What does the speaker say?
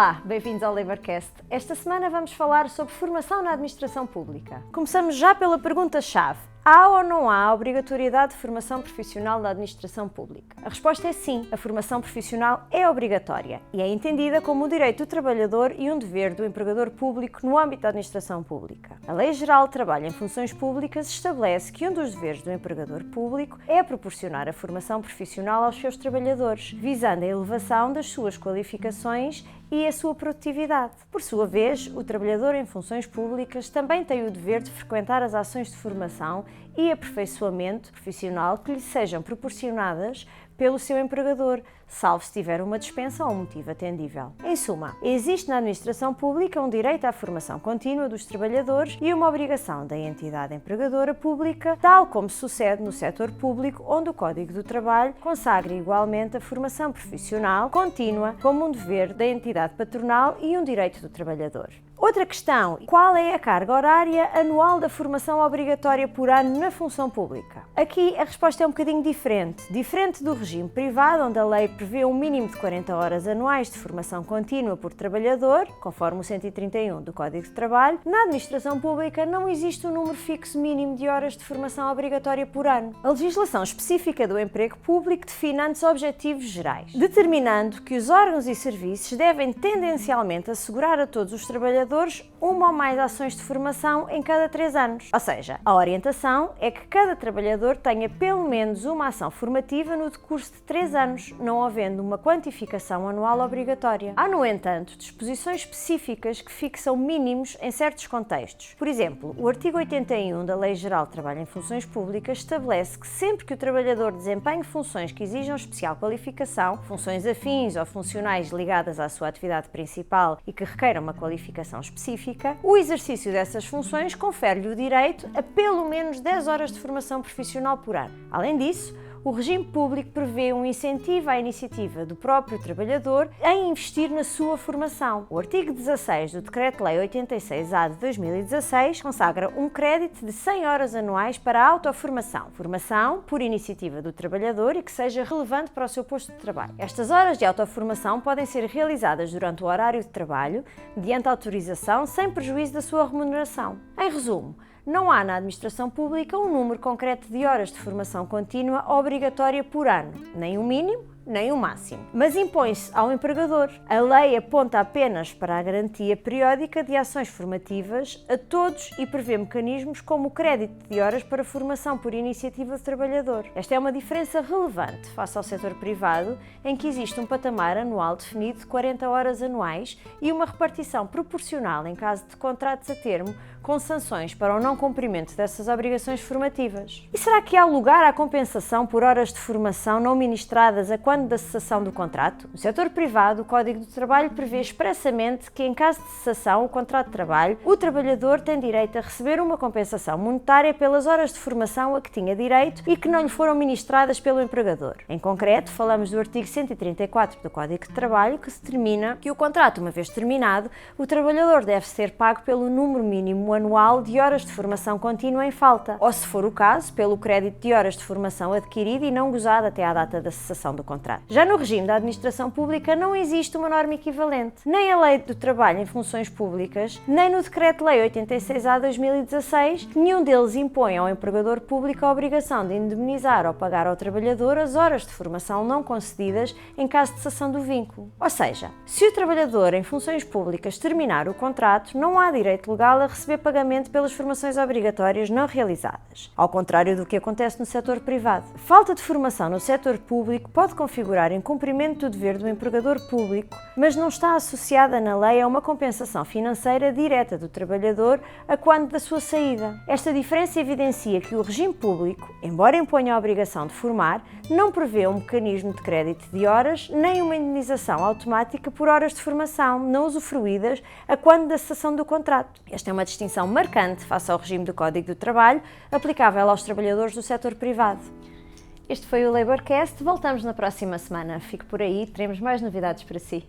Olá, bem-vindos ao LabourCast. Esta semana vamos falar sobre formação na administração pública. Começamos já pela pergunta-chave. Há ou não há obrigatoriedade de formação profissional na administração pública? A resposta é sim. A formação profissional é obrigatória e é entendida como um direito do trabalhador e um dever do empregador público no âmbito da administração pública. A Lei Geral de Trabalho em Funções Públicas estabelece que um dos deveres do empregador público é proporcionar a formação profissional aos seus trabalhadores, visando a elevação das suas qualificações e a sua produtividade. Por sua vez, o trabalhador em funções públicas também tem o dever de frequentar as ações de formação e aperfeiçoamento profissional que lhe sejam proporcionadas pelo seu empregador, salvo se tiver uma dispensa ou um motivo atendível. Em suma, existe na administração pública um direito à formação contínua dos trabalhadores e uma obrigação da entidade empregadora pública, tal como sucede no setor público, onde o Código do Trabalho consagra igualmente a formação profissional contínua como um dever da entidade patronal e um direito do trabalhador. Outra questão: qual é a carga horária anual da formação obrigatória por ano na função pública? Aqui a resposta é um bocadinho diferente. Diferente do regime privado, onde a lei prevê um mínimo de 40 horas anuais de formação contínua por trabalhador, conforme o 131 do Código de Trabalho, na administração pública não existe um número fixo mínimo de horas de formação obrigatória por ano. A legislação específica do emprego público define antes objetivos gerais, determinando que os órgãos e serviços devem tendencialmente assegurar a todos os trabalhadores uma ou mais ações de formação em cada 3 anos. Ou seja, a orientação é que cada trabalhador tenha pelo menos uma ação formativa no decurso de 3 anos, não havendo uma quantificação anual obrigatória. Há, no entanto, disposições específicas que fixam mínimos em certos contextos. Por exemplo, o artigo 81 da Lei Geral de Trabalho em Funções Públicas estabelece que sempre que o trabalhador desempenhe funções que exijam especial qualificação, funções afins ou funcionais ligadas à sua atividade principal e que requeiram uma qualificação específica, o exercício dessas funções confere-lhe o direito a pelo menos 10 horas de formação profissional por ano. Além disso, o regime público prevê um incentivo à iniciativa do próprio trabalhador em investir na sua formação. O artigo 16 do Decreto-Lei 86-A de 2016 consagra um crédito de 100 horas anuais para a autoformação, formação por iniciativa do trabalhador e que seja relevante para o seu posto de trabalho. Estas horas de autoformação podem ser realizadas durante o horário de trabalho, mediante autorização, sem prejuízo da sua remuneração. Em resumo, não há na administração pública um número concreto de horas de formação contínua obrigatória por ano, nem o mínimo, nem o máximo, mas impõe-se ao empregador. A lei aponta apenas para a garantia periódica de ações formativas a todos e prevê mecanismos como o crédito de horas para formação por iniciativa do trabalhador. Esta é uma diferença relevante face ao setor privado, em que existe um patamar anual definido de 40 horas anuais e uma repartição proporcional em caso de contratos a termo, com sanções para o não cumprimento dessas obrigações formativas. E será que há lugar à compensação por horas de formação não ministradas a quando da cessação do contrato? No setor privado, o Código do Trabalho prevê expressamente que, em caso de cessação do contrato de trabalho, o trabalhador tem direito a receber uma compensação monetária pelas horas de formação a que tinha direito e que não lhe foram ministradas pelo empregador. Em concreto, falamos do artigo 134 do Código de Trabalho, que determina que o contrato, uma vez terminado, o trabalhador deve ser pago pelo número mínimo anual de horas de formação contínua em falta, ou, se for o caso, pelo crédito de horas de formação adquirido e não gozado até à data da cessação do contrato. Já no regime da administração pública não existe uma norma equivalente. Nem a Lei do Trabalho em Funções Públicas, nem no Decreto-Lei 86-A de 2016, nenhum deles impõe ao empregador público a obrigação de indemnizar ou pagar ao trabalhador as horas de formação não concedidas em caso de cessação do vínculo. Ou seja, se o trabalhador em funções públicas terminar o contrato, não há direito legal a receber pagamento pelas formações obrigatórias não realizadas, ao contrário do que acontece no setor privado. A falta de formação no setor público pode configurar incumprimento do dever do empregador público, mas não está associada na lei a uma compensação financeira direta do trabalhador a quando da sua saída. Esta diferença evidencia que o regime público, embora imponha a obrigação de formar, não prevê um mecanismo de crédito de horas nem uma indemnização automática por horas de formação não usufruídas a quando da cessação do contrato. Esta é uma distinção marcante face ao regime do Código do Trabalho aplicável aos trabalhadores do setor privado. Este foi o LabourCast, voltamos na próxima semana. Fique por aí, teremos mais novidades para si.